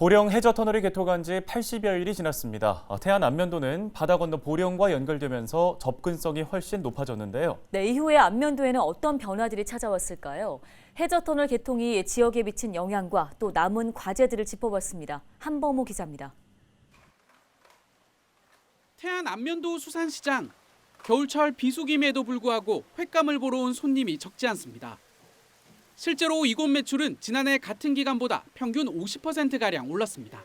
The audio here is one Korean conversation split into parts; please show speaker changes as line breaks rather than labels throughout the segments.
보령 해저터널이 개통한 지 80여일이 지났습니다. 태안 안면도는 바다 건너 보령과 연결되면서 접근성이 훨씬 높아졌는데요.
네, 이후에 안면도에는 어떤 변화들이 찾아왔을까요? 해저터널 개통이 지역에 미친 영향과 또 남은 과제들을 짚어봤습니다. 한범호 기자입니다.
태안 안면도 수산시장. 겨울철 비수기임에도 불구하고 횟감을 보러 온 손님이 적지 않습니다. 실제로 이곳 매출은 지난해 같은 기간보다 평균 50%가량 올랐습니다.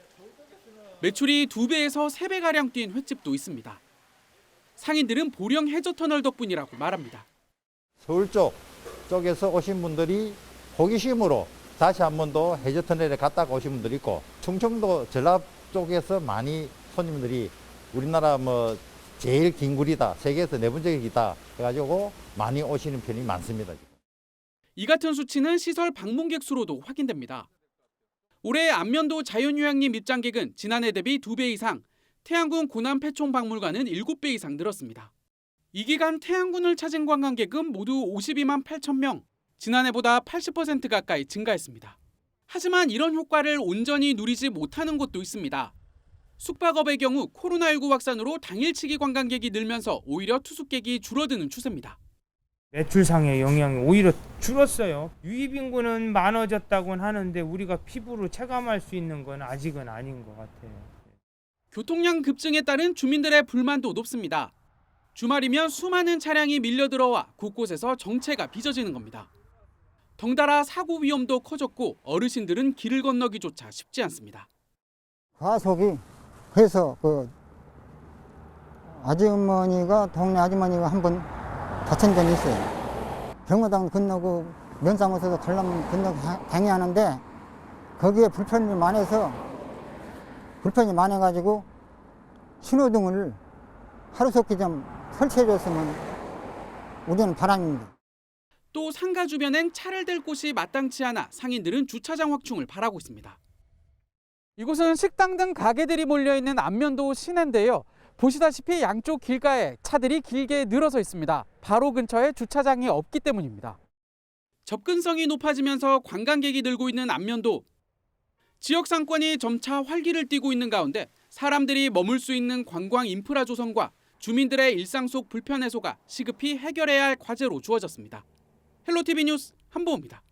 매출이 2배에서 3배가량 뛴 횟집도 있습니다. 상인들은 보령 해저터널 덕분이라고 말합니다.
서울 쪽에서 오신 분들이 호기심으로 다시 한 번 더 해저터널에 갔다가 오신 분들이 있고, 충청도 전라 쪽에서 많이 손님들이 우리나라 제일 긴 굴이다, 세계에서 4번째 길이다 해가지고 많이 오시는 편이 많습니다.
이 같은 수치는 시설 방문객 수로도 확인됩니다. 올해 안면도 자연휴양림 입장객은 지난해 대비 2배 이상, 태안군 고남 폐촌박물관은 7배 이상 늘었습니다. 이 기간 태안군을 찾은 관광객은 모두 52만 8천 명, 지난해보다 80% 가까이 증가했습니다. 하지만 이런 효과를 온전히 누리지 못하는 곳도 있습니다. 숙박업의 경우 코로나19 확산으로 당일치기 관광객이 늘면서 오히려 투숙객이 줄어드는 추세입니다.
매출상의 영향이 오히려 줄었어요. 유입인구는 많아졌다고는 하는데 우리가 피부로 체감할 수 있는 건 아직은 아닌 것 같아요.
교통량 급증에 따른 주민들의 불만도 높습니다. 주말이면 수많은 차량이 밀려 들어와 곳곳에서 정체가 빚어지는 겁니다. 덩달아 사고 위험도 커졌고 어르신들은 길을 건너기조차 쉽지 않습니다.
과속이 해서 아주머니가 동네 아주머니가 한번 다친 적이 있어요. 경마당 건너고 면상에서도 가려면 건너기 당해하는데 거기에 불편이 많아가지고 신호등을 하루속히 좀 설치해줬으면 우리는 바람입니다.
또 상가 주변엔 차를 댈 곳이 마땅치 않아 상인들은 주차장 확충을 바라고 있습니다. 이곳은 식당 등 가게들이 몰려있는 안면도 시내인데요. 보시다시피 양쪽 길가에 차들이 길게 늘어서 있습니다. 바로 근처에 주차장이 없기 때문입니다. 접근성이 높아지면서 관광객이 늘고 있는 안면도. 지역 상권이 점차 활기를 띠고 있는 가운데 사람들이 머물 수 있는 관광 인프라 조성과 주민들의 일상 속 불편 해소가 시급히 해결해야 할 과제로 주어졌습니다. 헬로티비 뉴스 한보호입니다.